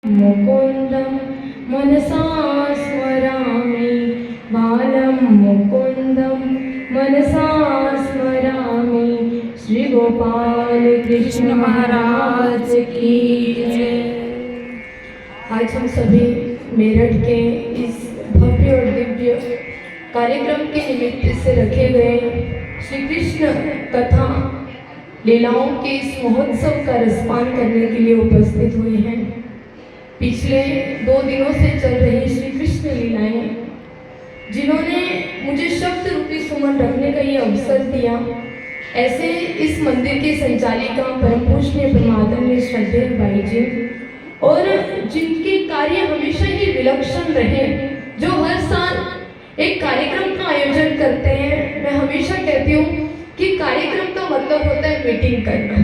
मुकुन्दं मनसा स्मरामि बालं मुकुन्दं मनसा स्मरामि। श्री गोपाल कृष्ण महाराज की जय। आज हम सभी मेरठ के इस भव्य और दिव्य कार्यक्रम के निमित्त से रखे गए श्री कृष्ण कथा लीलाओं के इस महोत्सव का रसपान करने के लिए उपस्थित हुए हैं। पिछले 2 दिनों से चल रही श्री कृष्ण लीलाएं, जिन्होंने मुझे शब्द रूपी सुमन रखने का ये अवसर दिया, ऐसे इस मंदिर के संचालिका परम पूज्य परमादरणीय श्रद्धेय भाई जी, और जिनके कार्य हमेशा ही विलक्षण रहे, जो हर साल एक कार्यक्रम का आयोजन करते हैं। मैं हमेशा कहती हूँ कि कार्यक्रम का मतलब होता है मीटिंग करना,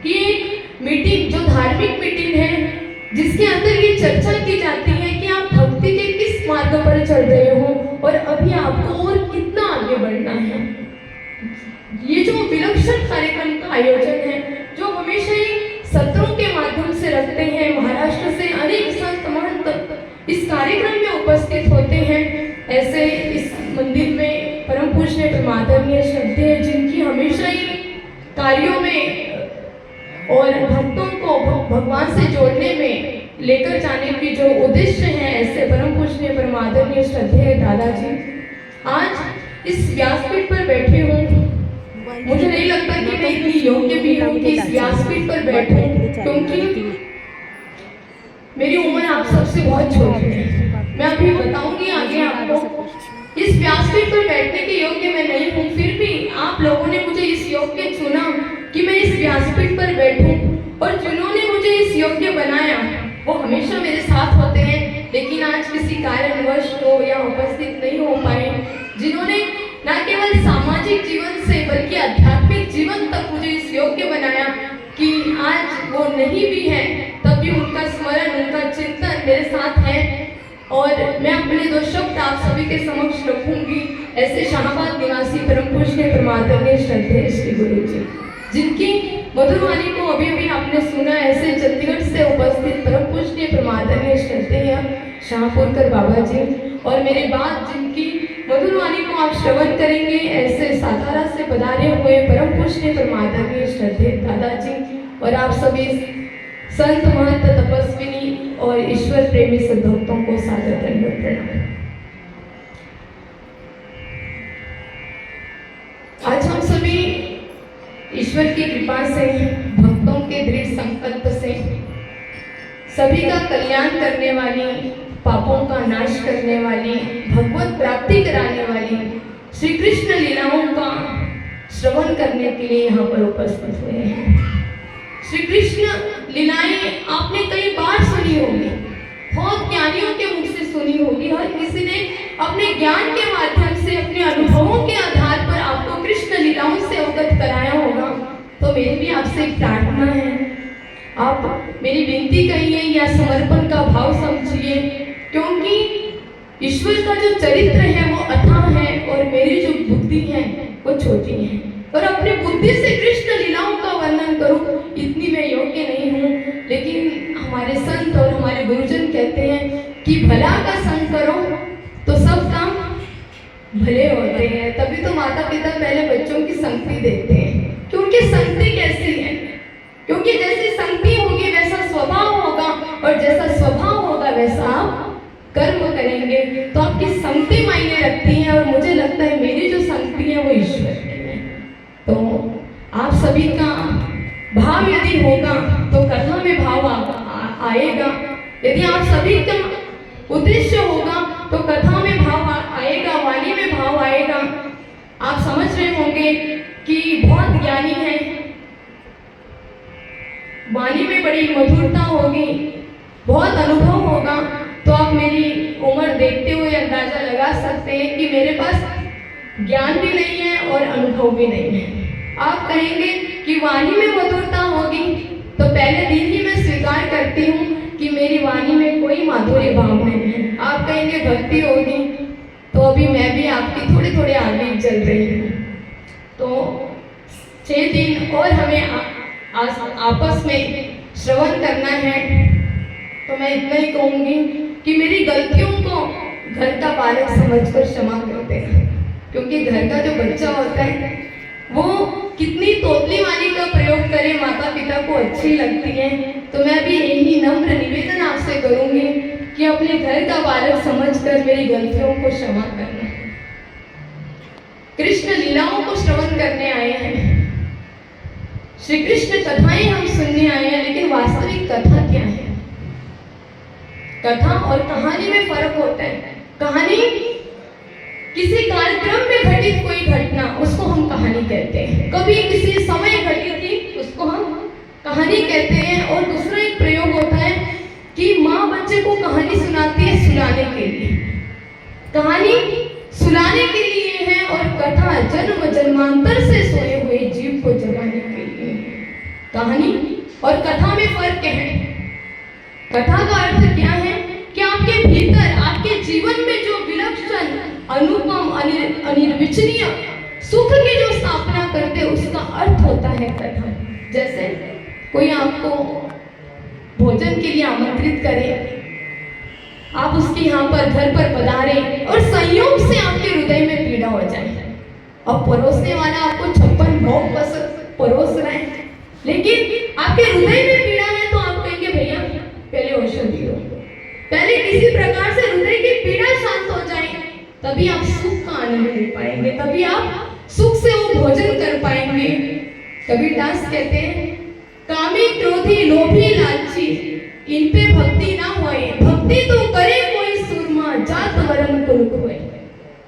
कि एक मीटिंग जो धार्मिक मीटिंग है, जिसके अंदर ये चर्चा की जाती है कि आप भक्ति के किस मार्ग पर चल रहे हो और अभी आपको और कितना आगे बढ़ना है। ये जो विलक्षण कार्यक्रम का आयोजन है, जो हमेशा ही सत्रों के माध्यम से रखते हैं, महाराष्ट्र से अनेक संत महंत इस कार्यक्रम में उपस्थित होते हैं, ऐसे इस मंदिर में परम पूज्य परमादरणीय श्रद्धेय, जिनकी हमेशा ही कार्यों में और भक्तों को भगवान से जोड़ने में लेकर जाने की जो उद्देश्य है, ऐसे परम पूज्य परमादरणीय श्रद्धेय दादाजी आज इस व्यासपीठ पर बैठी हूँ। मुझे नहीं लगता कि मैं इतनी योग्य भी हूँ कि इस व्यासपीठ पर बैठूं, क्योंकि मेरी उम्र आप सबसे बहुत छोटी है। मैं अभी बताऊंगी आगे आपको। इस व्यासपीठ पर बैठने के योग्य मैं नहीं हूँ, फिर भी आप लोगों ने मुझे इस योग्य चुना कि मैं इस व्यासपीठ पर बैठूं, और जिन्होंने मुझे इस योग्य बनाया वो हमेशा मेरे साथ होते हैं, लेकिन आज किसी कारणवश तो या उपस्थित नहीं हो पाए। जिन्होंने न केवल सामाजिक जीवन से बल्कि आध्यात्मिक जीवन तक मुझे इस योग्य बनाया कि आज वो नहीं भी है, तब भी उनका स्मरण, उनका चिंतन मेरे साथ है। और मैं अपने 2 शब्द आप सभी के समक्ष रखूंगी। ऐसे शाहबाद निवासी परम पूज्य परमादरणीय श्रद्धेय श्री गुरु जी, जिनकी मधुर वाणी को अभी अभी आपने सुना, ऐसे चंडीगढ़ से उपस्थित परम पूज्य परमादरणीय श्रद्धेय शाहपुरकर बाबा जी, और मेरे बाद जिनकी मधुर वाणी को आप श्रवण करेंगे, ऐसे सातारा से पधारे हुए परम पूज्य परमादरणीय श्रद्धेय दादाजी, और आप सभी संत महंत तपस्विनी और ईश्वर प्रेमी सद्भक्तों को सादर दंडवत प्रणाम। आज हम सभी ईश्वर की कृपा से, भक्तों के दृढ़ संकल्प से, सभी का कल्याण करने वाली, पापों का नाश करने वाली, भगवत प्राप्ति कराने वाली श्री कृष्ण लीलाओं का श्रवण करने के लिए यहाँ पर उपस्थित हुए हैं। श्री कृष्ण लीलाएं आपने कई बार सुनी होगी, बहुत ज्ञानियों के मुख से सुनी होगी, हर किसी ने अपने ज्ञान के माध्यम से, अपने अनुभवों के आधार पर आपको कृष्ण लीलाओं से अवगत कराया होगा। तो मेरी भी आपसे एक प्रार्थना है, आप मेरी विनती कहिए या समर्पण का भाव समझिए, क्योंकि ईश्वर का जो चरित्र है वो अथाह है और मेरी जो बुद्धि है वो छोटी है, और अपनी बुद्धि से कृष्ण लीलाओं का वर्णन करूं इतनी मैं योग्य नहीं हूँ। लेकिन हमारे संत और हमारे गुरुजन कहते हैं कि भला का संग करो तो सब काम भले होते हैं। तभी तो माता पिता पहले बच्चों की संगति देखते हैं कि उनकी संगति कैसी है, क्योंकि जैसी संगति होगी वैसा स्वभाव होगा, और जैसा स्वभाव होगा वैसा आप कर्म करेंगे। तो आपकी संगति मायने रखती है, और मुझे लगता है मेरी जो संगति है वो ईश्वर की है। तो आप सभी का भाव यदि होगा तो कथा में भाव आएगा, यदि आप सभी का उद्देश्य होगा तो कथा में भाव आएगा, वाणी में भाव आएगा। आप समझ रहे होंगे कि बहुत ज्ञानी है, वाणी में बड़ी मधुरता होगी, बहुत अनुभव होगा, तो आप मेरी उम्र देखते हुए अंदाजा लगा सकते हैं कि मेरे पास ज्ञान भी नहीं है और अनुभव भी नहीं है। आप कहेंगे कि वाणी में मधुरता होगी, तो पहले दिन ही मैं स्वीकार करती हूँ कि मेरी वाणी में कोई माधुर्य भाव नहीं है। आप कहेंगे भक्ति होगी, तो अभी मैं भी आपकी थोड़े थोड़े आगे चल रही हूँ। तो 6 दिन और हमें आपस में श्रवण करना है, तो मैं इतना ही कहूँगी कि मेरी गलतियों को घर का बालक समझकर क्षमा करते हैं, क्योंकि घर का जो बच्चा होता है वो कितनी तोतली वाली का प्रयोग करे माता पिता को अच्छी लगती है। तो मैं भी यही नम्र निवेदन आपसे करूंगी कि अपने घर का बालक समझकर मेरी गलतियों को क्षमा करना। कृष्ण लीलाओं को श्रवण करने आए हैं, श्री कृष्ण कथाएं हम सुनने आए हैं, लेकिन वास्तविक कथा क्या है? कथा और कहानी में फर्क होता है। कहानी किसी कार्यक्रम में घटित कोई घटना, उसको हम कहानी कहते हैं। कभी किसी समय घटी थी, उसको हम कहानी कहते हैं। और दूसरा एक प्रयोग होता है कि माँ बच्चे को कहानी सुनाती है सुलाने के लिए। कहानी सुलाने के लिए है और कथा जन्म जन्मांतर से सोए हुए जीव को जगाने के लिए। कहानी और कथा में फर्क है। कथा का अर्थ क्या है कि आपके भीतर, आपके जीवन में जो विलक्षण, अनुपम, अनिर्वचनीय सुख की जो स्थापना करते, उसका अर्थ होता है कथा। जैसे कोई आपको भोजन के लिए आमंत्रित करे, आप उसके यहाँ पर घर पर पधारे और संयोग से आपके हृदय में पीड़ा हो जाए। अब परोसने वाला आपको 56 भोग परोस रहा है, लेकिन आपके हृदय में पीड़ा है, तो आप कहेंगे भैया पहले औषधि दो, पहले किसी प्रकार से हृदय की पीड़ा शांत हो जाए, तभी आप सुख का आनंद ले पाएंगे, तभी आप सुख से वो भोजन कर पाएंगे। कबीरदास कहते हैं, कामी क्रोधी लोभी लालची इन पे भक्ति ना होए, भक्ति तो करे कोई सुरमा जात वरन कुल खोए।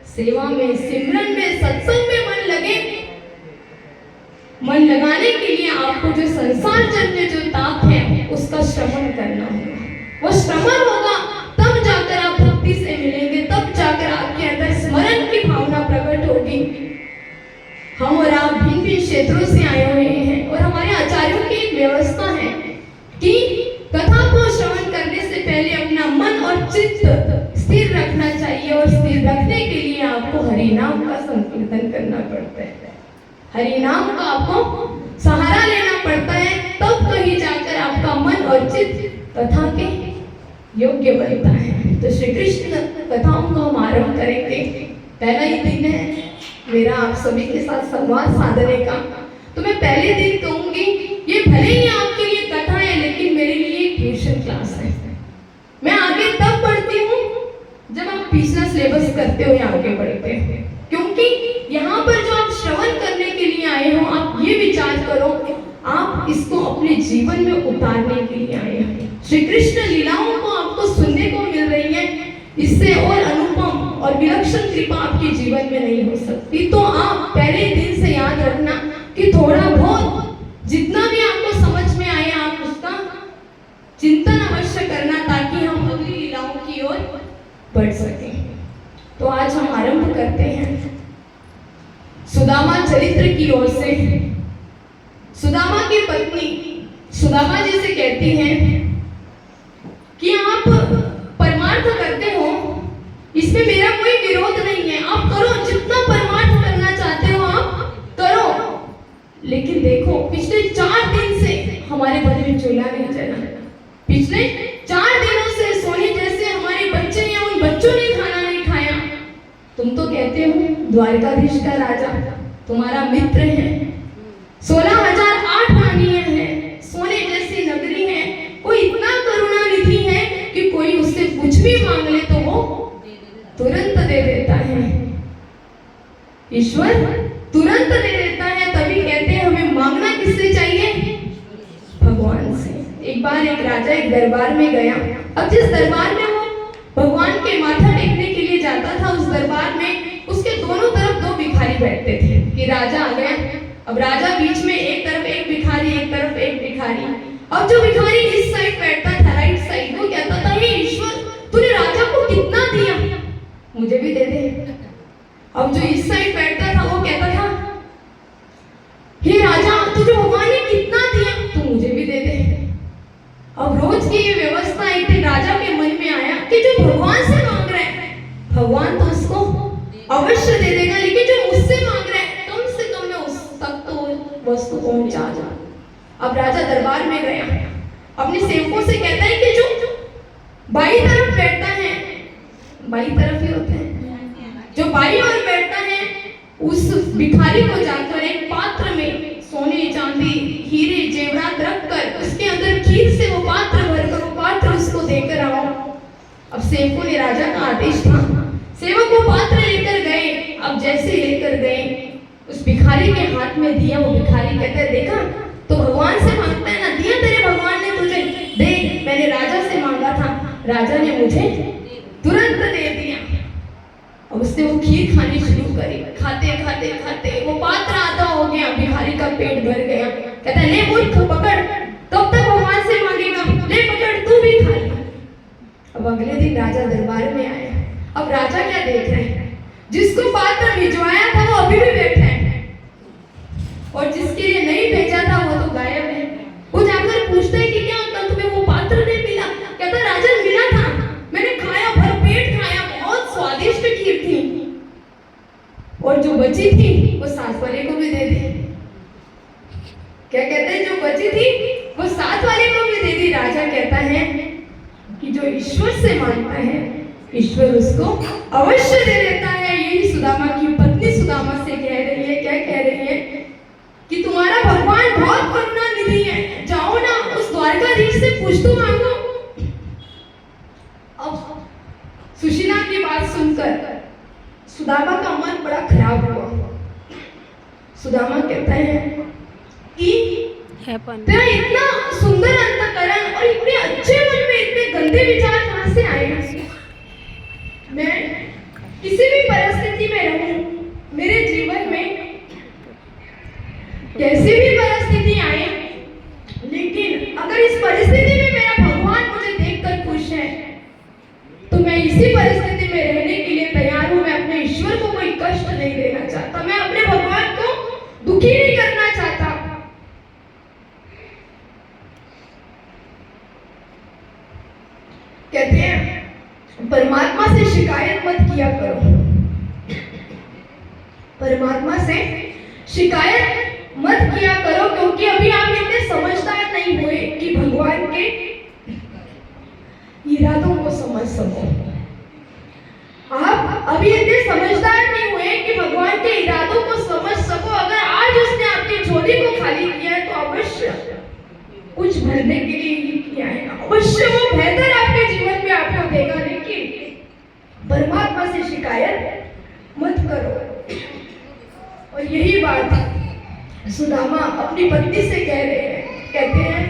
सेवा में, सिमरन में, सत्संग में मन लगे। मन लगाने के लिए आपको जो संसार जन्य जो ताप है, उसका श्रवण करना होगा। वो श्रवण होगा तब जाकर आप भक्ति से मिलेंगे, तब जाकर आपके अंदर स्मरण की भावना प्रकट होगी। हम और आप भिन्न भिन्न क्षेत्रों से आए हुए हैं और हमारे आचार्यों की एक व्यवस्था है कि कथा को श्रवण करने से पहले अपना मन और चित्त स्थिर रखना चाहिए, और स्थिर रखने के लिए आपको हरि नाम का संकीर्तन करना पड़ता है। हरि नाम का आपको सहारा लेना पड़ता है, तब कहीं जाकर आपका मन और चित्त कथा के योग्य बनता है। तो श्री कृष्ण कथाओं को हम आरंभ करेंगे। पहला ही दिन है मेरा आप सभी के साथ संवाद साधने का। तो मैं पहले दिन कहूंगी, ये भले ही आपके लिए कथा है, लेकिन मेरे लिए ट्यूशन क्लास है। मैं आगे तब बढ़ती हूँ जब आप पिछला सिलेबस करते हुए आगे बढ़ते हैं, क्योंकि यहाँ पर जो आप श्रवण करने के लिए आए हो, आप ये विचार करो आप इसको अपने जीवन में उतारने के लिए आए हो। श्री कृष्ण लीलाओं को आपको सुनने को मिल रही है, इससे और अनुपम और विलक्षण कृपा आपके जीवन में नहीं हो सकती। तो आप पहले दिन से याद रखना कि थोड़ा बहुत जितना भी आपको समझ में आए, आप उसका चिंतन अवश्य करना, ताकि हम अगली लीलाओं की ओर बढ़ सकें। तो आज हम आरंभ करते हैं सुदामा चरित्र की ओर से। सुदामा की पत्नी सुदामा जी से कहती हैं कि आप परमार्थ करते हो, इसमें मेरा कोई विरोध नहीं है, आप करो, जितना परमार्थ करना चाहते हो आप करो, लेकिन देखो पिछले 4 दिन से हमारे घर में चूल्हा नहीं जला। पिछले 4 दिनों से सोने जैसे हमारे बच्चे हैं, उन बच्चों ने खाना नहीं खाया। तुम तो कहते हो द्वारकाधीश का राजा तुम्हारा मित्र है, 16,008 रानियां हैं, सोने जैसी नगरी है, कोई इतना करुणानिधि है कि कोई उससे कुछ भी मांग ले तो वो तुरंत दे देता है। ईश्वर तुरंत दे देता है। तभी कहते हैं हमें मांगना किससे चाहिए? भगवान से। एक बार एक राजा एक दरबार में गया। अब जिस दरबार में वो भगवान के माथा टेकने के लिए जाता था, उस दरबार में उसके दोनों तरफ 2 भिखारी बैठते थे। कि राजा आ गया, अब राजा बीच में, एक तरफ एक भिखारी, एक तरफ एक भिखारी। अब जो भिखारी इस साइड बैठता था, राइट साइड, वो कहता था हे ईश्वर, तूने राजा को कितना दिया, मुझे भी दे दे। अब जो इस साइड बैठता था वो कहता था हे राजा, तुझे भगवान ने कितना दिया, तू मुझे भी दे दे। अब रोज की ये व्यवस्था एक दिन राजा के मन में आया कि जो भगवान से मांग रहा है, भगवान तो उसको अवश्य दे देगा, लेकिन जो मुझसे मांग रहा है कम से कम मैं उस तक तो वस्तु पहुंचा जा। अब राजा दरबार में गया, अपने सेवकों से कहता है कि जो बाई तरफ ही होते हैं। जो बाई ओर बैठता है उस भिखारी को जाकर एक पात्र में सोने चांदी हीरे जेवरात रखकर उसके अंदर खीर से वो पात्र भरकर वो पात्र उसको देकर आओ। अब सेवकों ने राजा का आदेश था, सेवक वो पात्र लेकर गए। अब जैसे लेकर गए उस भिखारी के हाथ में दिया, वो भिखारी कहता है देखा तो भगवान से मांगता है ना, दिया तेरे भगवान ने तुझे, देख मैंने राजा से मांगा था, राजा ने मुझे तुरंत दे दिया। अब उसने वो खीर खानी शुरू करी, खाते खाते खाते वो पात्र आधा हो गया, भिखारी का पेट भर गया। कहता है ले मूर्ख पकड़, तब तक भगवान से मांगेगा, ले पकड़ तू भी खा ले। अब अगले दिन राजा दरबार में आया। अब राजा क्या देख रहे हैं, जिसको पात्र भिजवाया था वो अभी भी बैठा है और जिसके लिए नहीं भेजा था वो तो गायब है। वो जाकर पूछता है कि क्या अंकल तुम्हें वो पात्र नहीं मिला? कहता राजन मिला था, मैंने खाया, भर पेट खाया, बहुत स्वादिष्ट खीर थी और जो बची थी वो साथ वाले को भी दे दी। क्या कहते हैं, जो बची थी वो साथ वाले को भी दे दी। राजा कहता है कि जो ईश्वर से मांगता है ईश्वर उसको अवश्य दे देता है। यही सुदामा की पत्नी सुदामा से कह रही है, क्या कह रही है कि तुम्हारा भगवान बहुत करुणा निधि है, जाओ ना उस द्वारकाधीश से कुछ तो मांगो। अब सुशीला की बात सुनकर सुदामा का मन बड़ा खराब हुआ। सुदामा कहता है कि तेरा इतना सुंदर अंतःकरण और इतने अच्छे मन में इतने गंदे विचार कहां से आए? मैं किसी भी परिस्थिति में रहूं, मेरे जीवन में कैसी भी परिस्थिति आए, लेकिन अगर इस परिस्थिति में मेरा भगवान मुझे देखकर खुश है तो मैं इसी परिस्थिति में रहने के लिए तैयार हूं। मैं अपने ईश्वर को कोई कष्ट नहीं देना चाहता, मैं अपने भगवान को दुखी नहीं करना चाहता। कहते हैं परमात्मा से शिकायत मत किया करो, परमात्मा से शिकायत मत किया करो, क्योंकि अभी आप इतने समझदार नहीं हुए कि भगवान के इरादों को समझ सको। आप अभी इतने समझदार नहीं हुए कि भगवान के इरादों को समझ सको। अगर आज उसने आपकी झोली को खाली किया है तो अवश्य कुछ भरने के लिए ही किया है, अवश्य वो बेहतर आपके जीवन में आपको देगा। लेकिन परमात्मा से शिकायत मत करो। और यही बात सुदामा अपनी पत्नी से कह रहे हैं, कहते हैं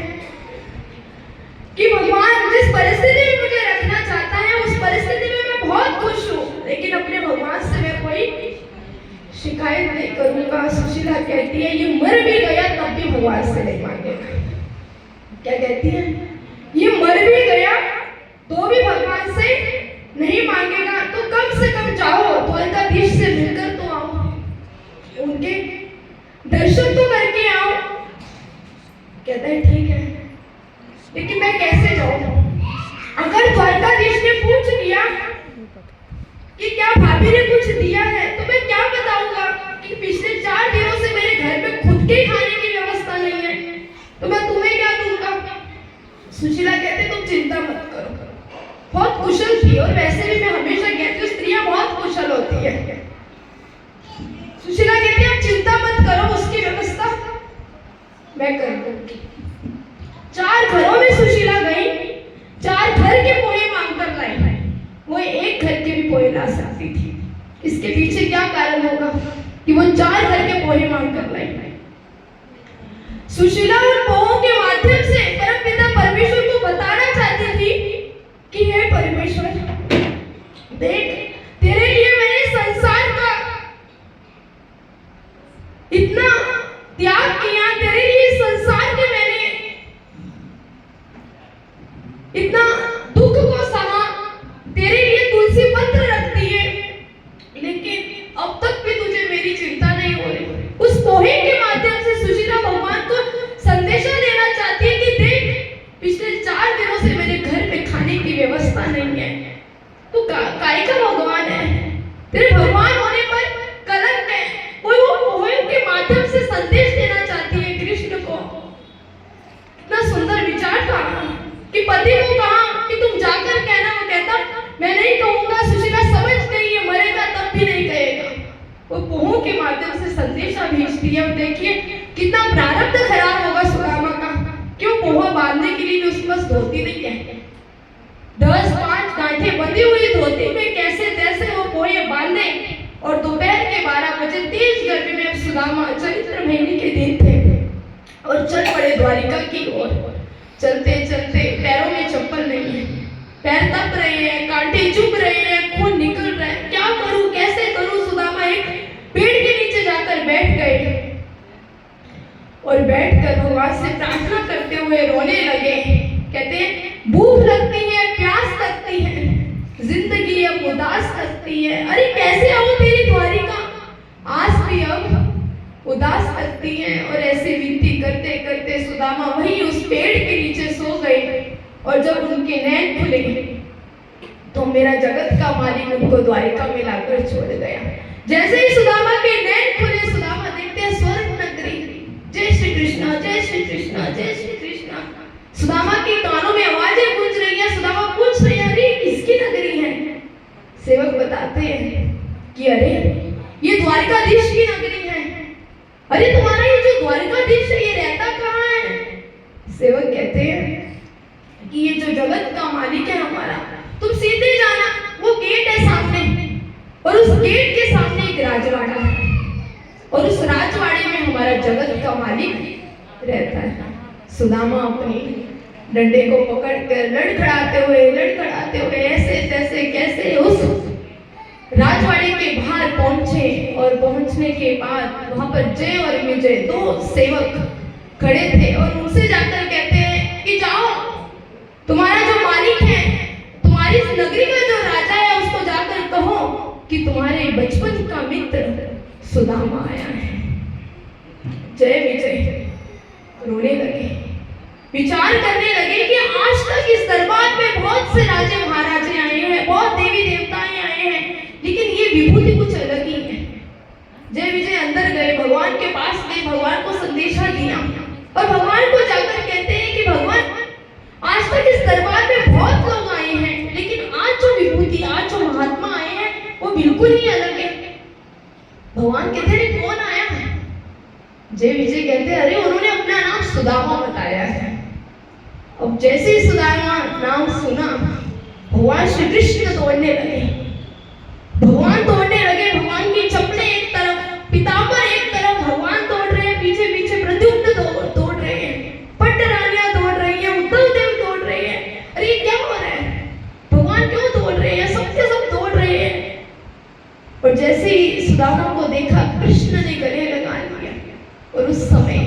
कि भगवान जिस परिस्थिति में मुझे रखना चाहता है उस परिस्थिति में मैं बहुत खुश हूँ, लेकिन अपने भगवान से मैं कोई शिकायत नहीं करूंगा। सुशीला कहती है ये मर भी गया तब भी भगवान से नहीं मांगेगा। क्या कहती है, ये मर भी गया तो भी भगवान से नहीं मांगेगा, तो कम से कम जाओ द्वारकाधीश से मिलकर तो आओ, उनके दर्शन तो करके आओ। कहता है ठीक है, लेकिन मैं कैसे जाऊं? अगर द्वारकाधीश ने पूछ लिया कि क्या भाभी ने कुछ दिया है तो मैं क्या बताऊंगा कि पिछले 4 दिनों से मेरे घर में खुद के खाने की व्यवस्था नहीं है, तो मैं तुम्हें क्या दूंगा? सुशीला कहते तुम चिंता मत करो, बहुत कुशल थी और वैसे भी मैं हमेशा कहती हूँ स्त्रियां बहुत कुशल होती है। सुशीला कहती आप चिंता मत करो, उसकी व्यवस्था मैं कर दूंगी। 4 घरों में सुशीला गई, 4 घर के पोहे मांगकर लाई, वो एक घर के भी पोहे ला सकती थी। इसके पीछे क्या कारण होगा कि वो 4 घर के पोहे मांगकर लाई? सुशीला उन पोहों के माध्यम से परमपिता परमेश्वर को बताना चाहती थी कि हे परमेश्वर, देख तेरे लिए मैंने संसार का इतना त्याग किया, तेरे लिए संसार के मैंने इतना दुख को सहा, तेरे लिए तुलसी पत्र रख दिए, लेकिन अब तक भी तुझे मेरी चिंता नहीं हो रही। उस पोहे के माध्यम से सुशीला भगवान को संदेशा देना चाहती है कि देख पिछले 4 दिनों से मेरे घर में खाने की व्यवस्था नहीं है, तू काय का भगवान है, तेरे भगवान होने पर कलंक है। कोई वो पोहे के माध्यम से संदेश देना चाहती है कृष्ण को। इतना सुंदर विचार था कि पति को कहा कि तुम जाकर कहना, वो कहता मैं नहीं कहूंगा। सुशीला संदेशा भेजती है। और देखिए कितना प्रारब्ध खराब होगा सुदामा का। क्यों, पोहा बांधने के लिए भी उसके पास धोती नहीं है। 10-5 गांठें बंधी हुई धोती में कैसे तैसे वो पोहे बांधे। और दोपहर के 12 बजे तेज गर्मी में सुदामा, चैत्र महीने के दिन थे, और चल पड़े द्वारिका की ओर। चलते चलते पैरों में चप्पल नहीं है, पैर तप रहे हैं, कांटे चुभ रहे हैं, खून निकल रहा है। क्या करूं, कैसे करूं? सुदामा एक पेड़ के नीचे जाकर बैठ गए और बैठकर भगवान से प्रार्थना करते हुए रोने लगे। कहते हैं भूख लगती है, प्यास लगती है, जिंदगी अब उदास लगती है। अरे कैसे आऊं तेरी द्वारिका, आज भी अब उदास लगती है। और ऐसे विनती करते करते सुदामा वहीं उस पेड़ के नीचे सो गए। और जब उनके नैन खुले तो मेरा जगत का मालिक उनको द्वारिका में लाकर छोड़ गया। जैसे ही सुदामा के नैन खुले, सुदामा देखते हैं स्वर्ग नगरी। जय श्री कृष्ण, जय श्री कृष्ण, जय श्री कृष्ण। सुदामा के कानों में आवाजें गूंज रही है। सुदामा पूछ रहे हैं अरे किसकी नगरी है? सेवक बताते हैं कि अरे ये द्वारिकाधीश की नगरी है। अरे तुम्हारा ये जो द्वारिकाधीश है ये रहता कहाँ है? सेवक कहते हैं कि ये जो जगत का मालिक है हमारा, तुम सीधे जाना, वो गेट है सामने, और उस गेट के सामने एक राजवाड़ा है, और उस राजवाड़े में हमारा जगत का मालिक रहता है। सुदामा अपनी डंडे को पकड़कर लड़खड़ाते हुए ऐसे तैसे कैसे उस राजवाड़े के बाहर पहुंचे। और पहुंचने के बाद वहां पर जय और विजय 2 सेवक खड़े थे, और उनसे जाकर कहते हैं कि जाओ, तुम्हारा जो मालिक है, तुम्हारी इस नगरी का जो राजा है, उसको जाकर कहो कि तुम्हारे बचपन का मित्र सुदामा आया है। जय विजय रोने लगे, विचार करने लगे कि आज तक इस दरबार में बहुत से राजे महाराजे आए हैं, बहुत देवी देवताएं आए हैं, लेकिन ये विभूति कुछ अलग ही है। जय विजय अंदर गए, भगवान के पास गए, भगवान को संदेशा दिया, और भगवान को जाकर कहते हैं कि भगवान आज तक इस दरबार में बहुत लोग आए हैं, लेकिन आज जो विभूति, आज जो महात्मा आए हैं वो बिल्कुल ही अलग है। भगवान कहते हैं कौन आया है? जय विजय कहते हैं अरे उन्होंने अपना नाम सुदामा बताया है। अब जैसे ही सुदामा नाम सुना, भगवान श्री कृष्ण दौड़ने लगे, भगवान दौड़ने लगे। भगवान की चप्पलें एक तरफ, पीताम्बर एक तरफ, भगवान दौड़ रहे हैं, पीछे पीछे प्रद्युम्न दौड़ रहे हैं, पट्ट रानियां दौड़ रही हैं, उद्धव देव दौड़ रहे हैं। अरे ये क्या हो रहा है? भगवान क्यों दौड़ रहे हैं? सबके सब दौड़ रहे हैं। और जैसे ही सुदामा को देखा, कृष्ण ने गले लगा लिया, और उस समय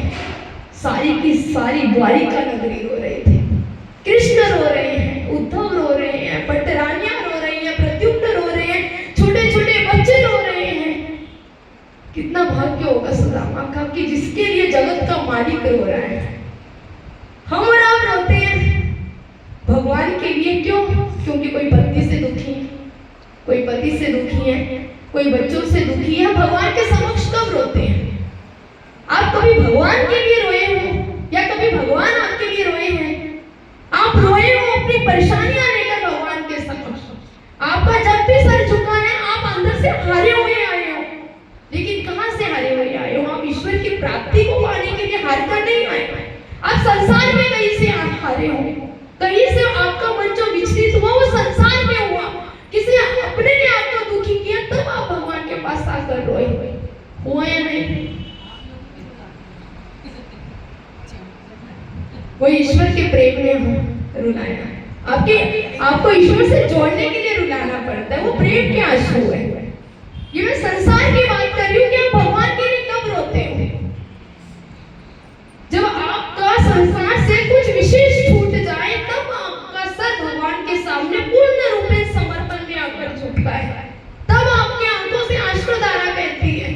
सारी की सारी द्वारिका नगरी रो रहे थे। कृष्ण रो रहे हैं, उद्धव रो रहे हैं, पट्टरानियां रो रही हैं, प्रद्युम्न रो रहे हैं, छोटे छोटे बच्चे रो रहे हैं। कितना भाग्य होगा सुदामा का कि जिसके लिए जगत का मालिक रो रहा है। हम और आप रोते हैं भगवान के लिए, क्यों? क्योंकि कोई पति से दुखी है, कोई पति से दुखी है, कोई बच्चों से दुखी है। भगवान के समक्ष कब रोते हैं? आप कभी भगवान के लिए रोए हो या कभी भगवान आपके लिए रोए हैं? आप रोए हो अपनी परेशानियां लेकर भगवान के समक्ष। आपका जब भी सर झुका है, आप अंदर से हारे हुए आए हो। लेकिन कहां से हारे हुए आए हो? आप ईश्वर की प्राप्ति को पाने के लिए हार कर नहीं आए। आप संसार में कहीं से हारे हो, कहीं से आपका मन जो विचलित हुआ वो संसार में हुआ, किसी अपने ने आपको दुखी किया, तब आप भगवान के पास आकर रोए हुए या नहीं? वो ईश्वर के प्रेम ने हो रुलाया। आपको ईश्वर से जोड़ने के लिए रुलाना पड़ता है, वो प्रेम के आंसू है। ये मैं संसार की बात कर रही हूँ कि आप भगवान के लिए कब रोते हो? जब आपका संसार से कुछ विशेष छूट जाए, तब आपका सर भगवान के सामने पूर्ण रूप में समर्पण में आकर झुकता है, तब आपकी आंखों से अश्रुधारा बहती है।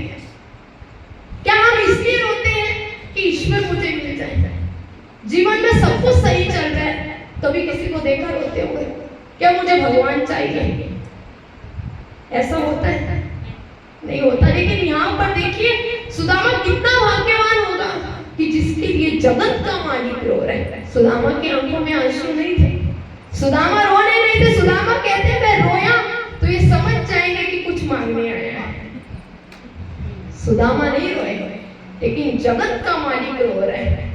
क्या हम इसलिए रोते हैं कि ईश्वर मुझे मिल जाए? जीवन में सब कुछ सही चल रहा है, कभी किसी को देखा रोते हुए? क्या मुझे भगवान चाहिए? ऐसा होता है? नहीं होता। लेकिन यहाँ पर देखिए सुदामा कितना भाग्यवान होगा कि जिसके लिए जगत का मालिक रो रहा है। सुदामा की आंखों में आंसू नहीं थे, सुदामा रोने नहीं थे। सुदामा कहते हैं मैं रोया तो ये समझ जाएंगे कि कुछ मांगने आया है। सुदामा नहीं रोए, लेकिन जगत का मालिक रो रहा है।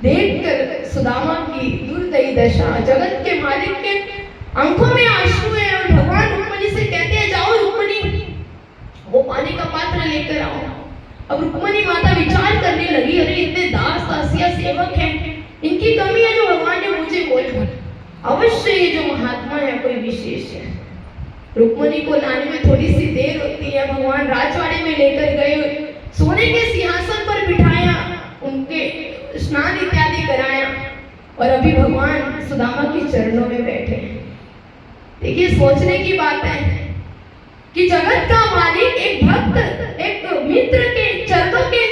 देखकर सुदामा की दुर्दयी दशा, जगत के मालिक के आंखों में आंसू है और भगवान रुक्मणी से कहते हैं, जाओ रुक्मणी, वो पानी का पात्र लेकर आओ। अब रुक्मणी माता विचार करने लगी, अरे इतने दास दासिया सेवक हैं, इनकी कमी है जो भगवान ने मुझे बोला, अवश्य ये जो महात्मा है कोई विशेष है। रुक्मणी को लाने में थोड़ी सी देर होती है। भगवान राजवाड़े में लेकर गए, सोने के सिंहासन पर बिठाया, उनके स्नान इत्यादि कराया और अभी भगवान सुदामा के चरणों में बैठे। देखिए सोचने की बात है कि जगत का मालिक एक भक्त, एक मित्र के चरणों के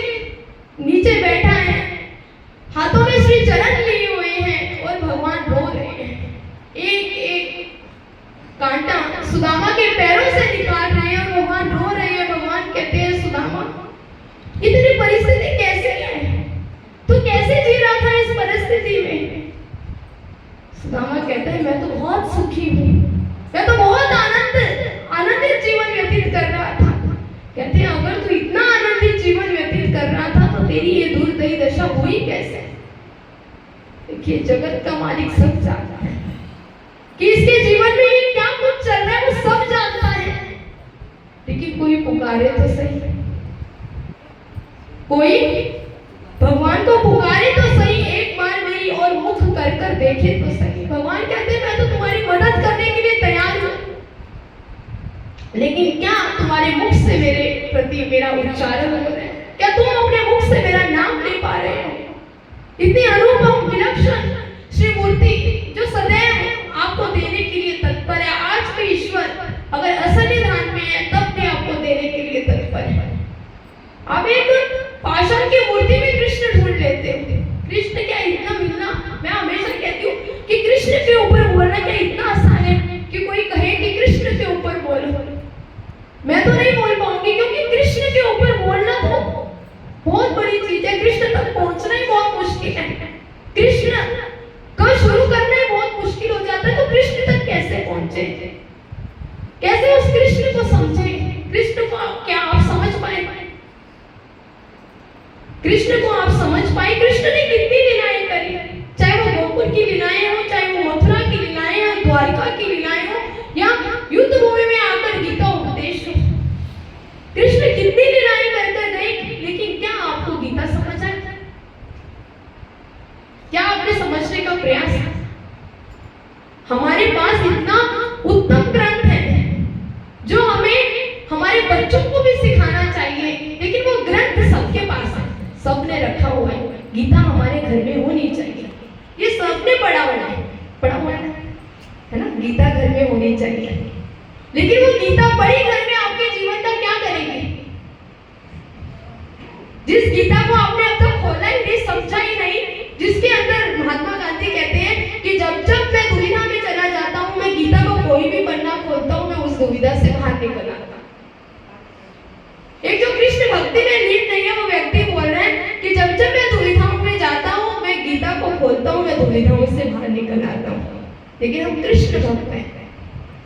नीचे बैठा है, हाथों में श्री चरण लिए हुए हैं और भगवान रो रहे हैं। एक एक कांटा सुदामा के पैरों से निकाल रहे हैं और भगवान रो रहे हैं। भगवान कहते हैं, सुदामा ये तेरी परिस्थिति कैसे है, तू कैसे जी रहा था इस परिस्थिति में? सुदामा कहता है, मैं तो बहुत सुखी हूँ, मैं तो बहुत आनंदित जीवन व्यतीत कर रहा था। कहते हैं, अगर तू इतना आनंदित जीवन व्यतीत कर रहा था तो तेरी ये दुर्दयी दशा हुई कैसे? देखिए जगत का मालिक सब जानता है कि इसके जीवन में ये क्या कुछ चल रहा है, वो सब जानता है। लेकिन कोई पुकारे तो सही, कोई भगवान को पुकारे तो सही, एक बार मेरी और मुख कर कर देखे तो सही। भगवान कहते हैं, मैं तो तुम्हारी मदद करने के लिए तैयार हूं, लेकिन क्या तुम्हारे मुख से मेरे प्रति मेरा उच्चारण हो रहा है? क्या तुम अपने मुख से मेरा नाम ले पा रहे हो? इतनी अनुपम विलक्षण श्री मूर्ति जो सदैव आपको देने के लिए तत्पर है। आज भी ईश्वर अगर असन्निधान में है तब भी आपको देने के लिए तत्पर है। आप एक पाषाण की मूर्ति में कृष्ण ढूंढ लेते हो, कृष्ण क्या इतना मिलना? मैं हमेशा कहती हूँ कि कृष्ण के ऊपर बोलना क्या इतना आसान है कि कोई कहे कि कृष्ण के ऊपर बोलो। मैं तो नहीं बोल पाऊंगी, क्योंकि कृष्ण के ऊपर बोलना तो बहुत बड़ी चीज है। कृष्ण तक पहुंचना ही बहुत मुश्किल है। कृष्ण का शुरू करना ही बहुत मुश्किल हो जाता है, तो कृष्ण तक कैसे पहुंचे, कैसे उस कृष्ण को समझे? कृष्ण को क्या आप समझ पाए? कृष्ण को आप समझ पाए? कृष्ण ने कितनी लीलाएं करी, चाहे वो गोकुल की लीलाएं हो, चाहे वो मथुरा की लीलाएं हो, द्वारिका की लीलाएं हो, या युद्ध भूमि में आकर गीता उपदेश हो। कृष्ण कितनी लीलाएं करते गए, लेकिन क्या आपको गीता समझ आई? क्या आपने समझने का प्रयास किया? हमारे पास इतना उत्तम ग्रंथ है जो हमें हमारे बच्चों को भी सिखाना चाहिए, लेकिन वो ग्रंथ सबके पास है, सबने रखा हुआ है। गीता हमारे घर में होनी चाहिए, ये सबने पढ़ा हुआ है ना, गीता घर में होनी चाहिए। लेकिन वो गीता पढ़ी घर में आपके जीवन का क्या करेगी? जिस गीता को आपने अब तक खोला ही नहीं, समझा ही नहीं, जिसके अंदर महात्मा गांधी कहते हैं कि जब जब मैं दुविधा में चला जाता हूँ, मैं गीता को कोई भी पन्ना खोलता हूँ, मैं उस दुविधा से बाहर निकल आता हूँ। एक जो कृष्ण भक्ति में लीन नहीं है, वो व्यक्ति बोल रहे हैं कि जब जब मैं दुविधाओं में जाता हूँ, मैं गीता को खोलता हूँ, मैं दुविधाओं से बाहर निकल आता हूँ। लेकिन हम कृष्ण भक्त हैं।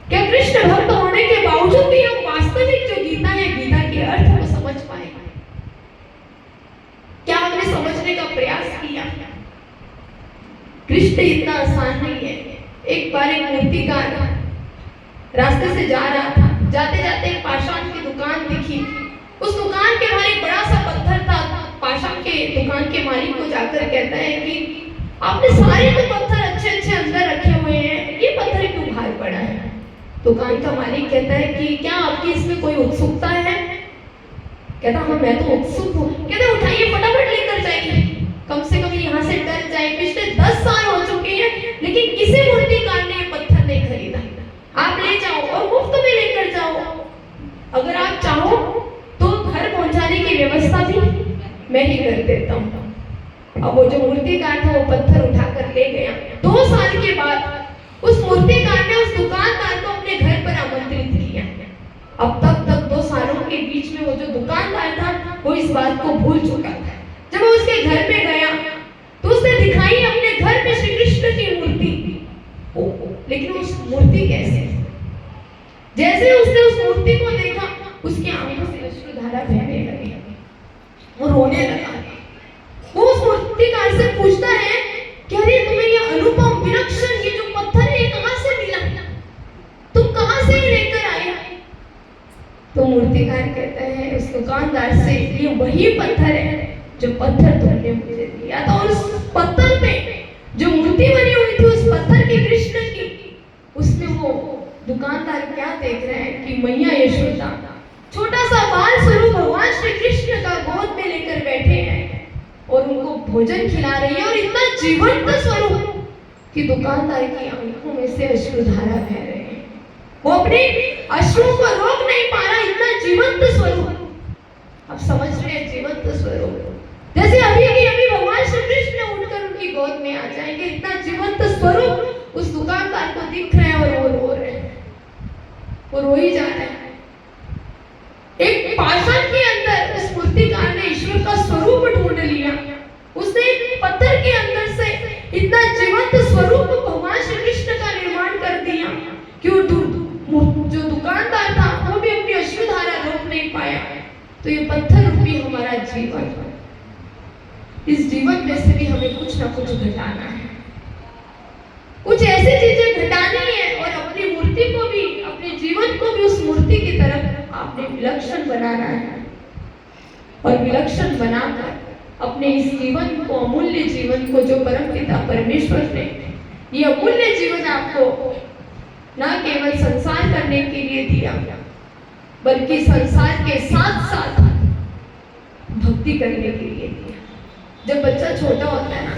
क्या कृष्ण भक्त होने के बावजूद भी हम वास्तविक जो गीता है, गीता के अर्थ को समझ पाए? क्या हमने समझने का प्रयास किया? कृष्ण इतना आसान नहीं है। एक बार एक मूर्तिकार रास्ते से जा रहा था, जाते जाते एक पाषाण की दुकान दिखी। उस दुकान के बाहर एक बड़ा सा पत्थर था। पाषाण के दुकान के मालिक को जाकर कहता है कि आपने सारे तो पत्थर अच्छे अच्छे अंदर रखे हुए हैं, ये पत्थर क्यों बाहर पड़ा है? दुकान का मालिक कहता है कि क्या आपकी इसमें कोई उत्सुकता है? कहता हाँ मैं तो उत्सुक हूँ। कहते उठाइए, फटाफट लेकर जाइए, कम से कम यहाँ से डर जाए। पिछले 10 साल हो चुके हैं, लेकिन किसी मूर्तिकार ने ये पत्थर नहीं खरीदा। आप ले जाओ और मुफ्त में लेकर जाओ। अगर आप चाहो तो घर पहुंचाने की व्यवस्था भी मैं ही कर देता हूँ। अब वो जो मूर्तिकार था वो पत्थर उठाकर ले गया। 2 साल के बाद उस मूर्तिकार ने उस दुकानदार को अपने घर पर आमंत्रित किया। अब तक 2 सालों के बीच में वो जो दुकानदार था वो इस बात को भूल चुका था। जब वो उसके घर में गया तो उसने दिखाई अपने घर में श्री कृष्ण की मूर्ति, लेकिन उस मूर्ति कैसे? जैसे उसने उस मूर्ति को देखा, उसकी आंखों से अश्रुधारा बहने लगी, वो रोने लगा। वो उस मूर्तिकार से पूछता है कि अरे तुम्हें ये अनुपम विलक्षण ये जो पत्थर है ये कहाँ से मिला, तुम कहाँ से ये लेकर आए? तो मूर्तिकार कहता है उस दुकानदार से, ये वही पत्थर है जो पत्थर तुमने मुझे दिया था। और उस पत्थर पे जो मूर्ति बनी हुई थी उस पत्थर की कृष्ण की, उसमें वो दुकानदार क्या देख रहे हैं कि मैया यशोदा छोटा सा बाल स्वरूप भगवान श्री कृष्ण का गोद में लेकर बैठे हैं और उनको भोजन खिला रही है, और इतना जीवंत स्वरूप कि दुकानदार की आंखों में से अश्रुधारा बह रहे हैं। वो अपने अश्रुओं को रोक नहीं पा रहा, इतना जीवंत स्वरूप। अब समझ रहे हैं जीवंत स्वरूप, जैसे अभी की अभी भगवान श्री कृष्ण उठकर उनकी गोद में आ जाएंगे, इतना जीवंत स्वरूप उस दुकानदार को दिख रहे हैं और वो रो रहे हैं, वो रो ही जा रहे हैं। एक पाषाण के अंदर उस मूर्तिकार ने ईश्वर का स्वरूप ढूंढ लिया, उसने एक पत्थर के अंदर से इतना जीवंत स्वरूप भगवान श्री कृष्ण का निर्माण कर दिया कि वो जो दुकानदार था वो भी अपनी अश्रुधारा रोक नहीं पाया। तो ये पत्थर रूपी हमारा जीवन, इस जीवन में से भी हमें कुछ ना कुछ घटाना है, कुछ ऐसी चीजें घटानी है, और अपनी मूर्ति को भी, अपने जीवन को भी उस मूर्ति की तरफ आपने विलक्षण बनाना है। और विलक्षण बनाकर अपने इस जीवन को, अमूल्य जीवन को जो परमपिता परमेश्वर ने ये अमूल्य जीवन आपको न केवल संसार करने के लिए दिया, बल्कि संसार के साथ साथ भक्ति करने के लिए दिया। जब बच्चा छोटा होता है ना,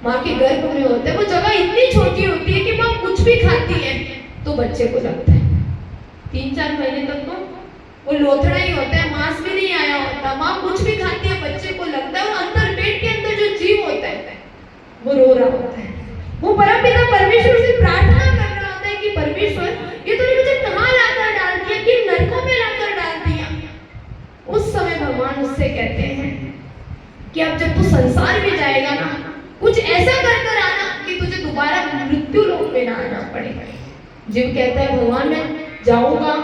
माँ के गर्भ में होता है, वो जगह इतनी छोटी होती है कि माँ कुछ भी खाती है तो बच्चे को लगता है 3-4 महीने तक तो वो लोथड़ा ही होता है, मांस भी नहीं आया होता, माँ कुछ भी खाती है बच्चे को लगता है, और अंदर पेट के अंदर जो जीव होता है वो रो रहा होता है, वो परमपिता परमेश्वर से प्रार्थना कर रहा होता है कि परमेश्वर ये तूने मुझे कहाँ लाकर डाल दिया, कि नरकों में लाकर डाल दिया। उस समय भगवान उससे कहते हैं कि अब जब तू संसार में जाएगा ना, कुछ ऐसा कर आना कि तुझे दोबारा मृत्यु लोक में ना आना पड़े। जीव कहता है भगवान मैं जाऊंगा,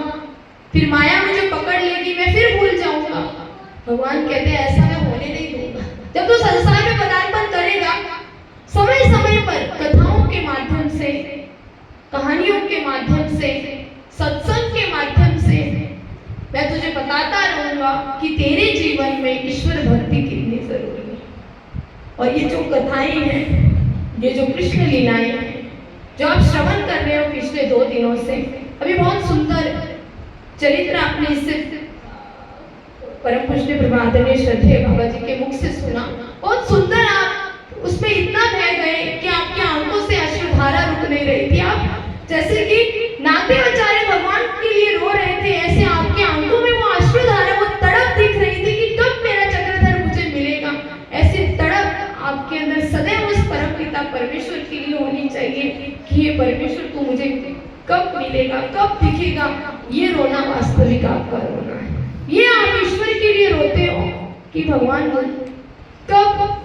फिर माया मुझे पकड़ लेगी, मैं फिर भूल जाऊंगा। भगवान कहते हैं ऐसा मैं होने नहीं दूंगा। जब तू संसार में पदार्पण करेगा, समय समय पर कथाओं के माध्यम से, कहानियों के माध्यम से, सत्संग के माध्यम से मैं तुझे बताता रहूंगा कि तेरे जीवन में ईश्वर भक्ति कितनी जरूरी है। और ये जो कथाएं हैं, ये जो कृष्ण लीलाएं हैं, जो आप श्रवण कर रहे हो पिछले 2 दिनों से, अभी बहुत सुंदर चरित्र आपने इससे परम पूज्य प्रभातने श्रद्धेय बाबा जी के मुख से सुना। बहुत सुंदर, आप उसमें इतना बह गए कि आपकी आंखों से अश्रुधारा रुक नहीं रही थी। आप जैसे कि नाते बेचारे भगवान के लिए रो रहे थे, ऐसे आपकी आंखों में वो अश्रुधारा, वो तड़प दिख रही थी कि कब मेरा चक्रधर मुझे मिलेगा। ऐसे तड़प आपके अंदर सदैव उस परमपिता परमेश्वर के लिए होनी चाहिए कि ये परमेश्वर तू मुझे कब मिलेगा, कब दिखेगा। ये रोना वास्तविक आपका रोना है। ये आप ईश्वर के लिए रोते हो कि भगवान कब,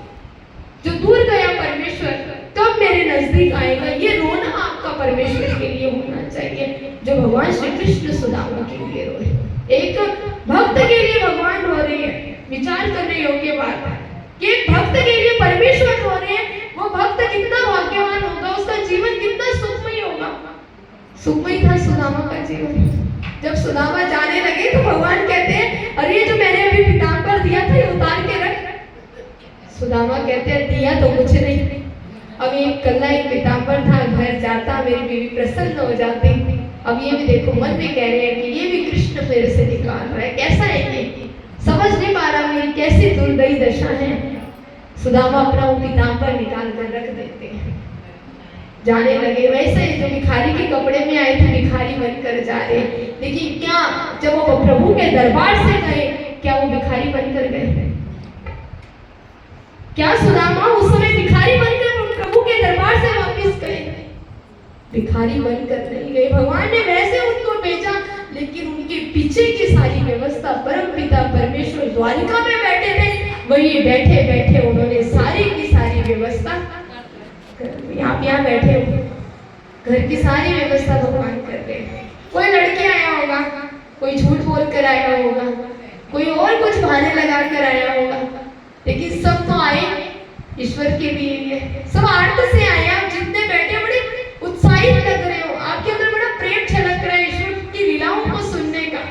जो दूर गया परमेश्वर कब मेरे नजदीक आएगा। ये रोना आपका परमेश्वर के लिए होना चाहिए, जो भगवान श्री कृष्ण सुदामा के लिए रोए। एक भक्त के लिए भगवान रो रहे हैं, विचार करने योग्य बात है कि एक भक्त के लिए परमेश्वर रो रहे हैं। वो भक्त कितना भाग्यवान होगा, उसका जीवन कितना सुखमय होगा। सुखमय था सुदामा का जीवन। जब सुदामा जाने लगे तो भगवान कहते हैं अरे ये जो मैंने अभी पीताम्बर दिया था ये उतार के रख। सुदामा कहते हैं दिया तो कुछ नहीं, अब ये कल्ला एक पीताम्बर था, घर जाता मेरी बीवी प्रसन्न हो जाती। अब ये भी देखो मन में कह रहे हैं कि ये भी कृष्ण मेरे से निकाल रहा है, कैसा है ये, समझ नहीं पा रहा मेरी कैसी दुर्दयी दशा है। सुदामा अपना वो पीताम्बर निकाल कर रख देते हैं, जाने लगे। वैसे जो भिखारी के कपड़े में आए थे भिखारी बनकर जा रहे, लेकिन क्या जब वो प्रभु के दरबार से गए क्या वो भिखारी बनकर गए? क्या सुदामा उस समय भिखारी बनकर प्रभु के दरबार से वापस गए? भिखारी बनकर नहीं गए। भगवान ने वैसे उनको भेजा, लेकिन उनके पीछे की सारी व्यवस्था परमपिता परमेश्वर द्वारिका में बैठे थे, वही बैठे बैठे उन्होंने सारी की सारी व्यवस्था, आप यहाँ बैठे हो, घर की सारी व्यवस्था भगवान कर रहे हैं। कोई लड़के आया होगा, कोई झूठ बोल कर आया बहाने लगा कर आया होगा, लेकिन सब तो आए ईश्वर के लिए। सब आरती से आए, आप जितने बैठे बड़े उत्साहित लग रहे हो, आपके अंदर बड़ा प्रेम छलक रहा है ईश्वर की लीलाओं को सुनने का।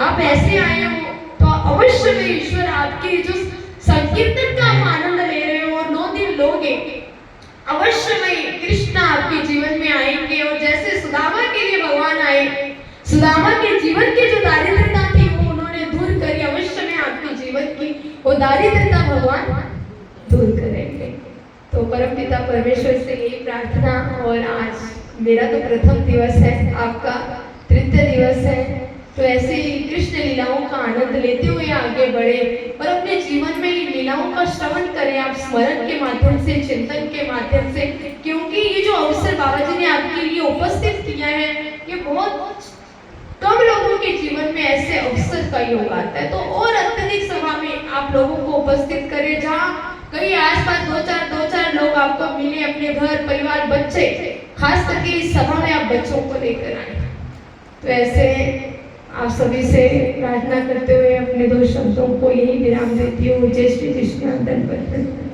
आप ऐसे आए हो तो अवश्य में ईश्वर आपके जो संकीर्तन का आप आनंद ले रहे हो और 9 दिन लोगे, अवश्य में कृष्ण आपके जीवन में आएंगे। और जैसे सुदामा के लिए भगवान आए, सुदामा के जीवन की जो दारिद्रता थी वो उन्होंने दूर करी, अवश्य में आपके जीवन की वो दारिद्रता भगवान दूर करेंगे। तो परमपिता परमेश्वर से यही प्रार्थना। और आज मेरा तो प्रथम दिवस है, आपका तृतीय दिवस है, तो ऐसे ही कृष्ण लीलाओं का आनंद लेते हुए आगे बढ़े और अपने जीवन में इन लीलाओं का श्रवण करें, आप स्मरण के माध्यम से, चिंतन के माध्यम से, क्योंकि ये जो अवसर बाबा जी ने आपके लिए उपस्थित किया है, ये बहुत कम लोगों के जीवन में ऐसे अवसर का योग आता है। तो और अत्यधिक सभा में आप लोगों को उपस्थित करें, जहाँ कहीं आसपास दो चार लोग आपको मिले, अपने घर परिवार बच्चे, खास करके इस सभा में आप बच्चों को लेकर आए। तो ऐसे आप सभी से प्रार्थना करते हुए अपने 2 शब्दों को यही विराम देती हूँ। जय श्री कृष्ण। धन्यवाद।